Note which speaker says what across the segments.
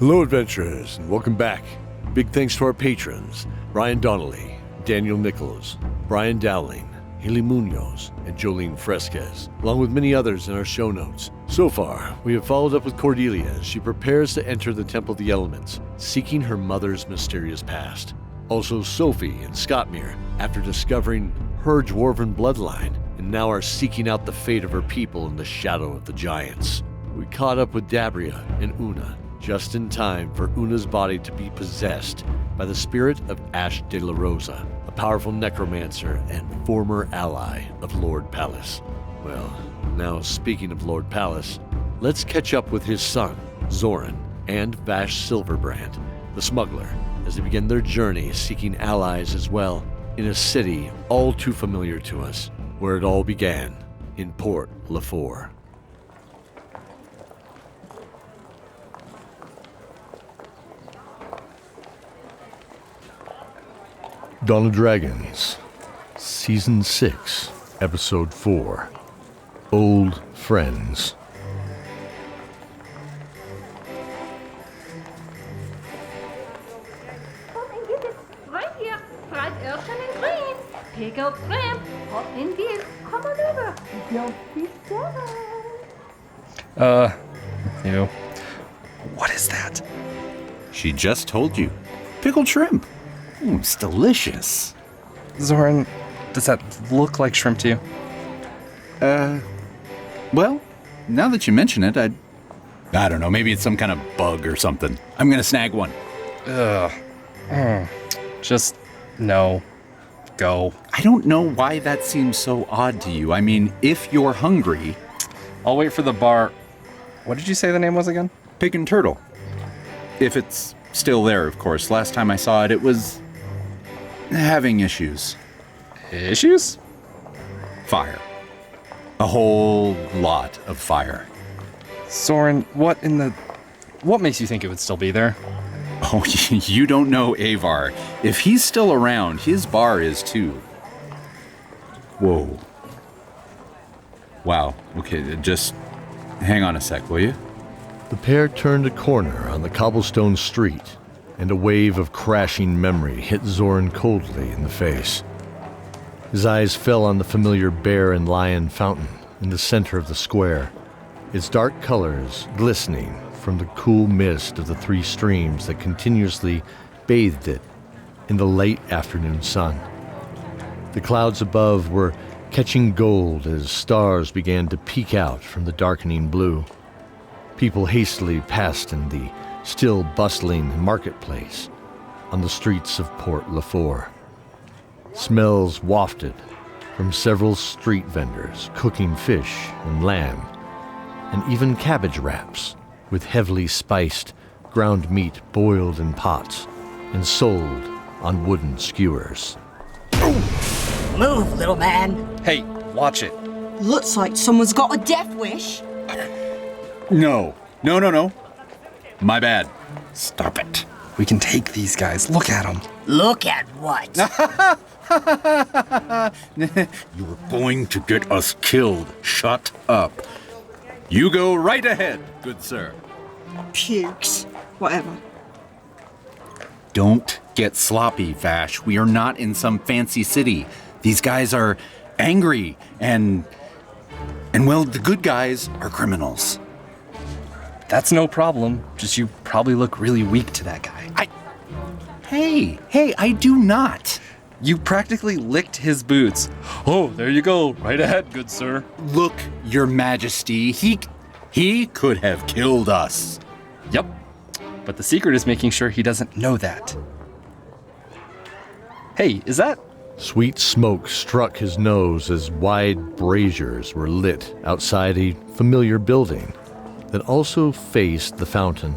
Speaker 1: Hello, adventurers, and welcome back. Big thanks to our patrons, Brian Donnelly, Daniel Nichols, Brian Dowling, Hayley Muñoz, and Joleen Fresquez, along with many others in our show notes. So far, we have followed up with Cordelia as she prepares to enter the Temple of the Elements, seeking her mother's mysterious past. Also Sophie and Scottmere, after discovering her dwarven bloodline, and now are seeking out the fate of her people in the shadow of the giants. We caught up with Dabria and Una, just in time for Una's body to be possessed by the spirit of Ash de la Rosa, a powerful necromancer and former ally of Lord Pallas. Well, now speaking of Lord Pallas, let's catch up with his son, ZORIN, and VASH Silverbrand, the Smuggler, as they begin their journey seeking allies as well in a city all too familiar to us, where it all began, in Port Lafort. Dawn of Dragons, Season 6, Episode 4, Old Friends.
Speaker 2: Come and get it right here, fried urchin and green. Pickled shrimp, hot and beer. Come on over. Don't be shy.
Speaker 3: What is that?
Speaker 4: She just told you. Pickled shrimp. It's delicious.
Speaker 3: ZORIN, does that look like shrimp to you?
Speaker 4: Well, now that you mention it, I don't know, maybe it's some kind of bug or something. I'm gonna snag one.
Speaker 3: Just no. Go.
Speaker 4: I don't know why that seems so odd to you. I mean, if you're hungry...
Speaker 3: I'll wait for the bar. What did you say the name was again?
Speaker 4: Pig and Turtle. If it's still there, of course. Last time I saw it, it was having issues.
Speaker 3: Issues?
Speaker 4: Fire. A whole lot of fire.
Speaker 3: ZORIN, what makes you think it would still be there?
Speaker 4: Oh, you don't know Avar. If he's still around, his bar is too. Whoa. Wow. Okay, just hang on a sec, will you?
Speaker 1: The pair turned a corner on the cobblestone street, and a wave of crashing memory hit ZORIN coldly in the face. His eyes fell on the familiar bear and lion fountain in the center of the square, its dark colors glistening from the cool mist of the three streams that continuously bathed it in the late afternoon sun. The clouds above were catching gold as stars began to peek out from the darkening blue. People hastily passed in the still bustling marketplace on the streets of Port Lafort. Smells wafted from several street vendors cooking fish and lamb, and even cabbage wraps with heavily spiced ground meat boiled in pots and sold on wooden skewers.
Speaker 5: Move, little man.
Speaker 3: Hey, watch it.
Speaker 5: Looks like someone's got a death wish.
Speaker 4: No. My bad. Stop it.
Speaker 3: We can take these guys. Look at them.
Speaker 5: Look at what?
Speaker 4: You're going to get us killed. Shut up. You go right ahead, good sir.
Speaker 5: Pukes. Whatever.
Speaker 4: Don't get sloppy, Vash. We are not in some fancy city. These guys are angry and well, the good guys are criminals.
Speaker 3: That's no problem. Just you probably look really weak to that guy.
Speaker 4: Hey, I do not.
Speaker 3: You practically licked his boots. Oh, there you go. Right ahead, good sir.
Speaker 4: Look, your majesty, he could have killed us.
Speaker 3: Yep. But the secret is making sure he doesn't know that. Hey, is that...
Speaker 1: Sweet smoke struck his nose as wide braziers were lit outside a familiar building that also faced the fountain.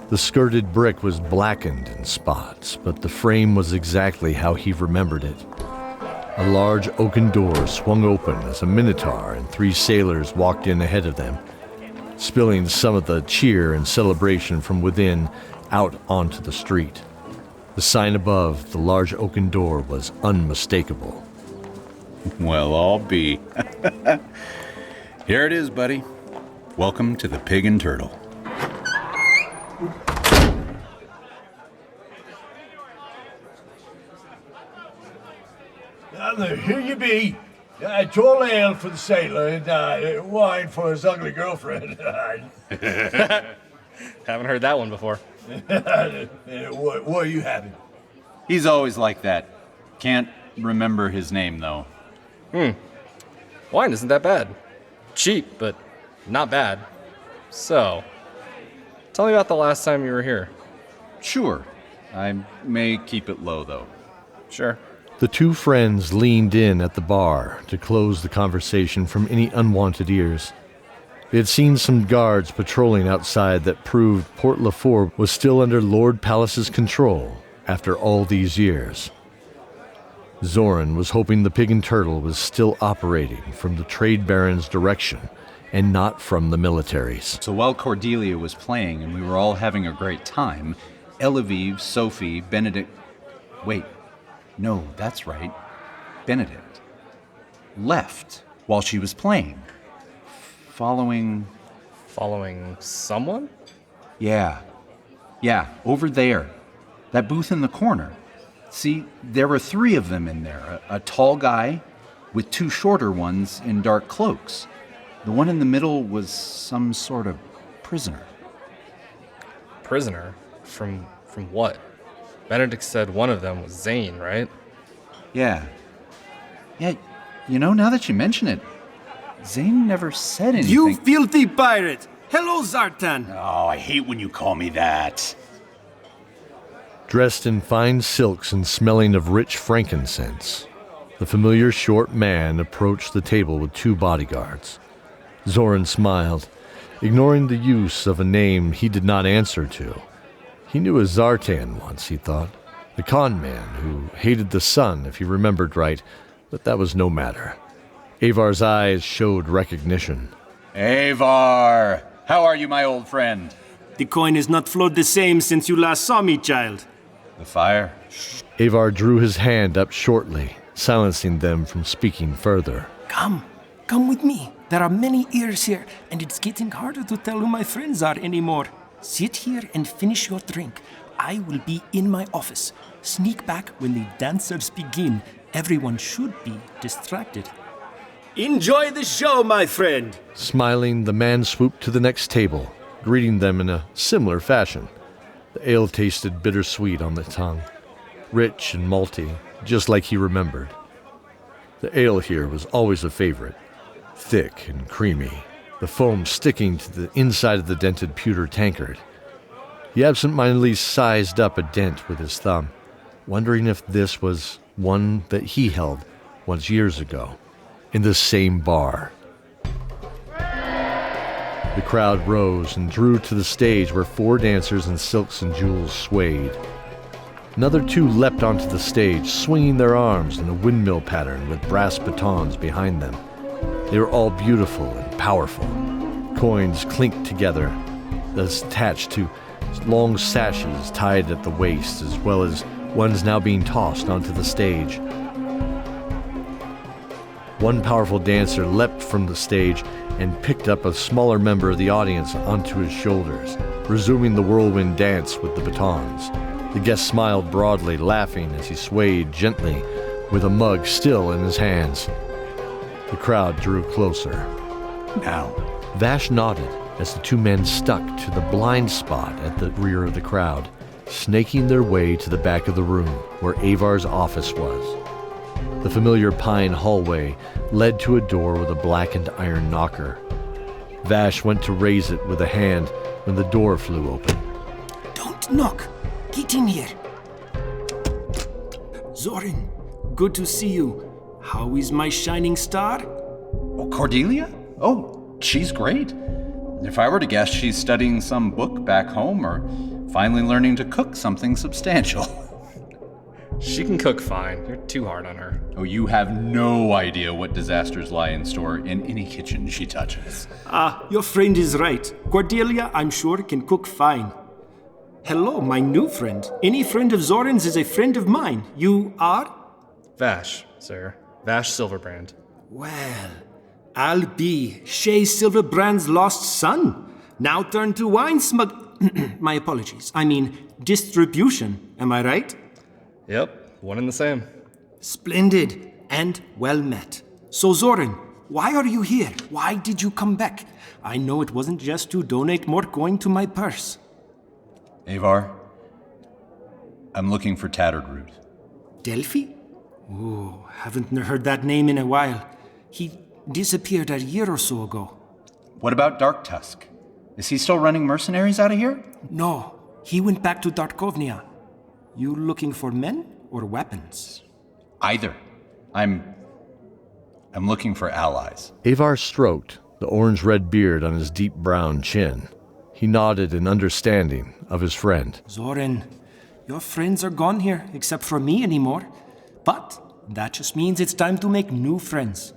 Speaker 1: The skirted brick was blackened in spots, but the frame was exactly how he remembered it. A large oaken door swung open as a minotaur and three sailors walked in ahead of them, spilling some of the cheer and celebration from within out onto the street. The sign above the large oaken door was unmistakable.
Speaker 4: Well, I'll be. Here it is, buddy. Welcome to the Pig and Turtle.
Speaker 1: Well, here you be. Tall ale for the sailor and wine for his ugly girlfriend.
Speaker 3: Haven't heard that one before.
Speaker 1: What are you having?
Speaker 4: He's always like that. Can't remember his name, though.
Speaker 3: Wine isn't that bad. Cheap, but not bad. So, tell me about the last time you were here.
Speaker 4: Sure. I may keep it low, though.
Speaker 3: Sure.
Speaker 1: The two friends leaned in at the bar to close the conversation from any unwanted ears. They had seen some guards patrolling outside that proved Port Lafort was still under Lord Palace's control after all these years. ZORIN was hoping the Pig and Turtle was still operating from the trade baron's direction and not from the military's.
Speaker 4: So while Cordelia was playing and we were all having a great time, Elavive, Sophie, Benedict... Wait. No, that's right. Benedict left while she was playing. Following
Speaker 3: someone?
Speaker 4: Yeah, over there. That booth in the corner. See, there were 3 of them in there. A tall guy with 2 shorter ones in dark cloaks. The one in the middle was some sort of prisoner.
Speaker 3: Prisoner? From what? Benedict said one of them was Zane, right?
Speaker 4: Yeah, you know, now that you mention it, Zane never said anything.
Speaker 6: You filthy pirate! Hello, Zartan!
Speaker 4: Oh, I hate when you call me that.
Speaker 1: Dressed in fine silks and smelling of rich frankincense, the familiar short man approached the table with 2 bodyguards. ZORIN smiled, ignoring the use of a name he did not answer to. He knew a Zartan once, he thought. The con man who hated the sun, if he remembered right, but that was no matter. Avar's eyes showed recognition.
Speaker 4: Avar! How are you, my old friend?
Speaker 6: The coin has not flowed the same since you last saw me, child.
Speaker 4: The fire?
Speaker 1: Avar drew his hand up shortly, silencing them from speaking further.
Speaker 6: Come with me. There are many ears here, and it's getting harder to tell who my friends are anymore. Sit here and finish your drink. I will be in my office. Sneak back when the dancers begin. Everyone should be distracted. Enjoy the show, my friend.
Speaker 1: Smiling, the man swooped to the next table, greeting them in a similar fashion. The ale tasted bittersweet on the tongue, rich and malty, just like he remembered. The ale here was always a favorite, thick and creamy, the foam sticking to the inside of the dented pewter tankard. He absent-mindedly sized up a dent with his thumb, wondering if this was one that he held once years ago, in the same bar. The crowd rose and drew to the stage where 4 dancers in silks and jewels swayed. Another 2 leapt onto the stage, swinging their arms in a windmill pattern with brass batons behind them. They were all beautiful and powerful. Coins clinked together, thus attached to long sashes tied at the waist, as well as ones now being tossed onto the stage. One powerful dancer leapt from the stage and picked up a smaller member of the audience onto his shoulders, resuming the whirlwind dance with the batons. The guest smiled broadly, laughing as he swayed gently with a mug still in his hands. The crowd drew closer.
Speaker 4: Now,
Speaker 1: VASH nodded as the 2 men stuck to the blind spot at the rear of the crowd, snaking their way to the back of the room where Avar's office was. The familiar pine hallway led to a door with a blackened iron knocker. VASH went to raise it with a hand when the door flew open.
Speaker 6: Don't knock. Get in here. ZORIN, good to see you. How is my shining star?
Speaker 4: Oh, Cordelia? Oh, she's great. If I were to guess, she's studying some book back home or finally learning to cook something substantial.
Speaker 3: She can cook fine. You're too hard on her.
Speaker 4: Oh, you have no idea what disasters lie in store in any kitchen she touches.
Speaker 6: Your friend is right. Cordelia, I'm sure, can cook fine. Hello, my new friend. Any friend of ZORIN's is a friend of mine. You are?
Speaker 3: VASH, sir. VASH Silverbrand.
Speaker 6: Well, I'll be Shay Silverbrand's lost son. Now turned to wine my apologies. I mean, distribution. Am I right?
Speaker 3: Yep, one and the same.
Speaker 6: Splendid. And well met. So ZORIN, why are you here? Why did you come back? I know it wasn't just to donate more coin to my purse.
Speaker 4: Avar, I'm looking for Tattered Root.
Speaker 6: Delphi? Oh, haven't heard that name in a while. He disappeared a year or so ago.
Speaker 4: What about Dark Tusk? Is he still running mercenaries out of here?
Speaker 6: No, he went back to Darkovnia. You looking for men or weapons?
Speaker 4: Either. I'm looking for allies.
Speaker 1: Avar stroked the orange-red beard on his deep brown chin. He nodded in understanding of his friend.
Speaker 6: ZORIN, your friends are gone here, except for me anymore. But that just means it's time to make new friends.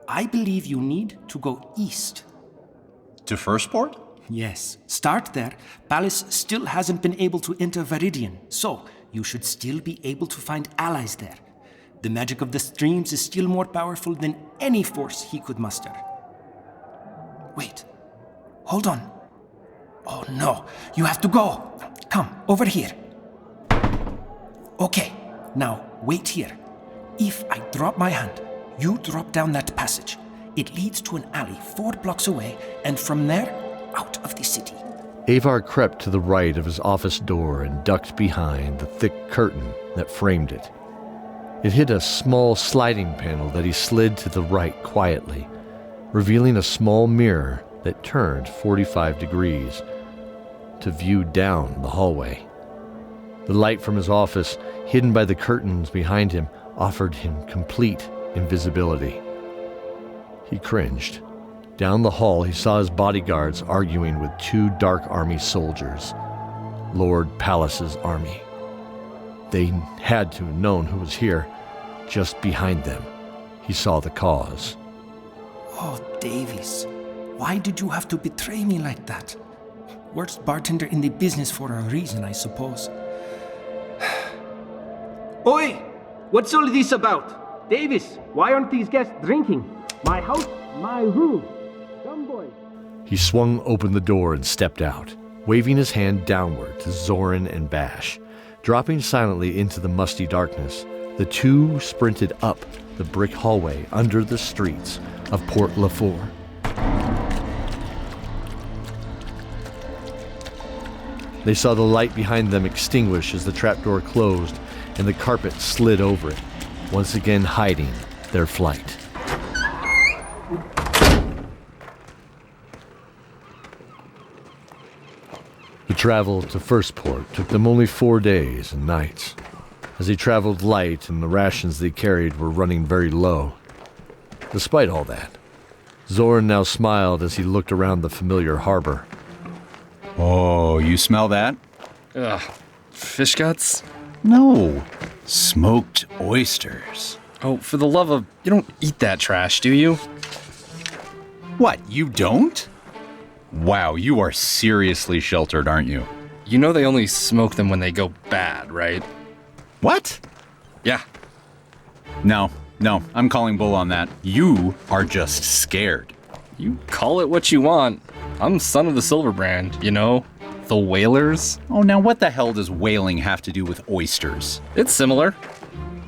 Speaker 6: I believe you need to go east.
Speaker 4: To Firstport?
Speaker 6: Yes, start there. Palace still hasn't been able to enter Viridian, so you should still be able to find allies there. The magic of the streams is still more powerful than any force he could muster. Wait, hold on. Oh no, you have to go. Come, over here. Okay, now wait here. If I drop my hand, you drop down that passage. It leads to an alley 4 blocks away, and from there, out of the city.
Speaker 1: Avar crept to the right of his office door and ducked behind the thick curtain that framed it. It hid a small sliding panel that he slid to the right quietly, revealing a small mirror that turned 45 degrees to view down the hallway. The light from his office, hidden by the curtains behind him, offered him complete invisibility. He cringed. Down the hall, he saw his bodyguards arguing with 2 Dark Army soldiers, Lord Pallas's army. They had to have known who was here. Just behind them, he saw the cause.
Speaker 6: Oh, Davies, why did you have to betray me like that? Worst bartender in the business for a reason, I suppose. Oi! What's all this about? Davis, why aren't these guests drinking? My house, my room. Come, boy.
Speaker 1: He swung open the door and stepped out, waving his hand downward to ZORIN and VASH. Dropping silently into the musty darkness, the 2 sprinted up the brick hallway under the streets of Port Lafour. They saw the light behind them extinguish as the trapdoor closed and the carpet slid over it, once again hiding their flight. The travel to Firstport took them only 4 days and nights. As they traveled light and the rations they carried were running very low. Despite all that, ZORIN now smiled as he looked around the familiar harbor.
Speaker 4: Oh, you smell that?
Speaker 3: Ugh. Fish guts?
Speaker 4: No. Smoked oysters.
Speaker 3: Oh, for the love of... You don't eat that trash, do you?
Speaker 4: What, you don't? Wow, you are seriously sheltered, aren't you?
Speaker 3: You know they only smoke them when they go bad, right?
Speaker 4: What?
Speaker 3: Yeah.
Speaker 4: No, I'm calling bull on that. You are just scared.
Speaker 3: You call it what you want. I'm son of the Silverbrand, you know? The whalers.
Speaker 4: Oh, now what the hell does whaling have to do with oysters?
Speaker 3: It's similar.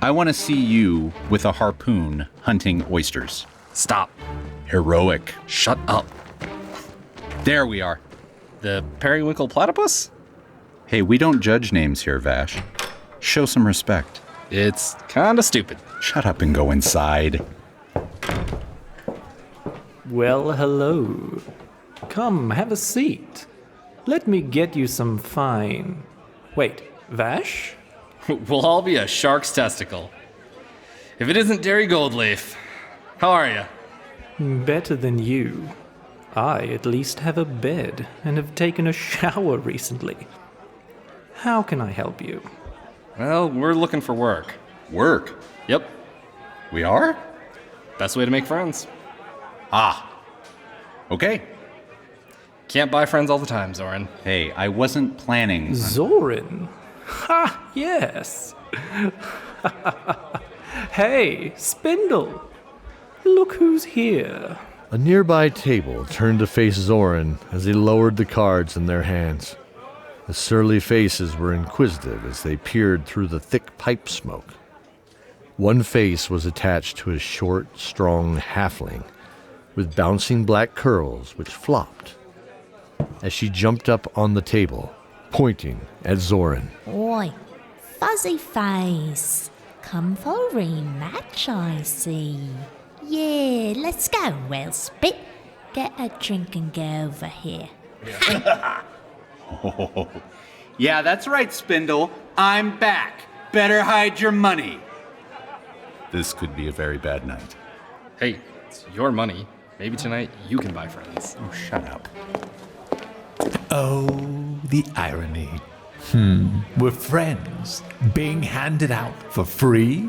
Speaker 4: I want to see you with a harpoon hunting oysters.
Speaker 3: Stop.
Speaker 4: Heroic.
Speaker 3: Shut up.
Speaker 4: There we are.
Speaker 3: The periwinkle platypus?
Speaker 4: Hey, we don't judge names here, Vash. Show some respect.
Speaker 3: It's kinda stupid.
Speaker 4: Shut up and go inside.
Speaker 7: Well, hello. Come, have a seat. Let me get you some fine... Wait, Vash?
Speaker 3: We'll all be a shark's testicle. If it isn't Derry Goldleaf. How are you?
Speaker 7: Better than you. I at least have a bed and have taken a shower recently. How can I help you?
Speaker 3: Well, we're looking for work.
Speaker 4: Work?
Speaker 3: Yep.
Speaker 4: We are?
Speaker 3: Best way to make friends.
Speaker 4: Ah. Okay.
Speaker 3: Can't buy friends all the time, ZORIN.
Speaker 4: Hey, I wasn't planning.
Speaker 7: ZORIN? Ha, yes. Hey, Spindle. Look who's here.
Speaker 1: A nearby table turned to face ZORIN as they lowered the cards in their hands. The surly faces were inquisitive as they peered through the thick pipe smoke. One face was attached to a short, strong halfling with bouncing black curls which flopped as she jumped up on the table, pointing at ZORIN.
Speaker 8: Oi, fuzzy face. Come for a rematch, I see. Yeah, let's go, Wellspit. Get a drink and go over here.
Speaker 4: Oh, yeah, that's right, Spindle. I'm back. Better hide your money. This could be a very bad night.
Speaker 3: Hey, it's your money. Maybe tonight you can buy friends.
Speaker 4: Oh, shut up.
Speaker 9: Oh, the irony. We're friends, being handed out for free.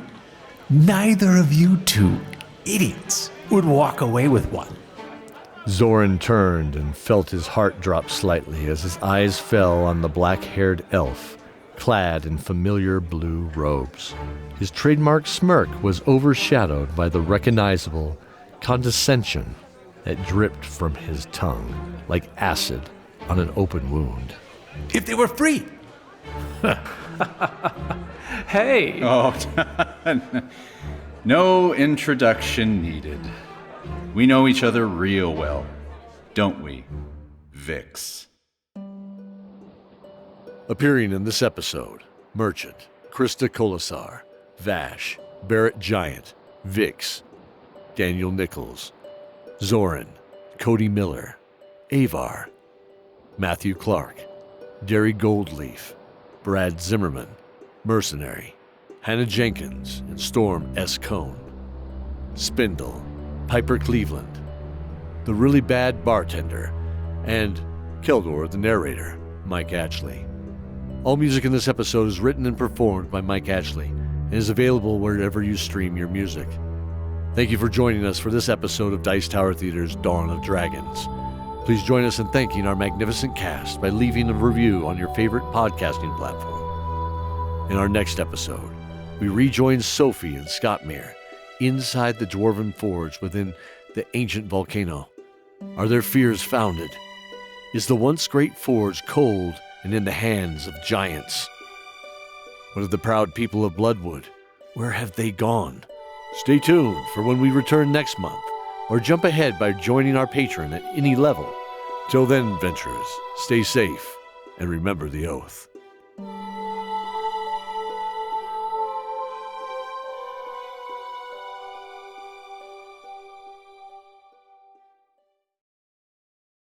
Speaker 9: Neither of you two idiots would walk away with one.
Speaker 1: ZORIN turned and felt his heart drop slightly as his eyes fell on the black-haired elf, clad in familiar blue robes. His trademark smirk was overshadowed by the recognizable condescension that dripped from his tongue like acid on an open wound.
Speaker 9: If they were free.
Speaker 7: Hey!
Speaker 4: Oh, no introduction needed. We know each other real well, don't we, Vix?
Speaker 1: Appearing in this episode, Merchant, Krista Kolasar, VASH, Barret Giant, Vix, Daniel Nichols, ZORIN, Cody Miller, Avar, Matthew Clark, Derry Goldleaf, Brad Zimmerman, Mercenary, Hannah Jenkins, and Storm S. Cone, Spindle, Piper Cleaveland, the really bad bartender, and Keldor, the narrator, Mike Atchley. All music in this episode is written and performed by Mike Atchley and is available wherever you stream your music. Thank you for joining us for this episode of Dice Tower Theater's Dawn of Dragons. Please join us in thanking our magnificent cast by leaving a review on your favorite podcasting platform. In our next episode, we rejoin Sophie and Scottmere inside the Dwarven Forge within the ancient volcano. Are their fears founded? Is the once great forge cold and in the hands of giants? What of the proud people of Bloodwood? Where have they gone? Stay tuned for when we return next month, or jump ahead by joining our Patreon at any level. Till then, venturers, stay safe and remember the oath.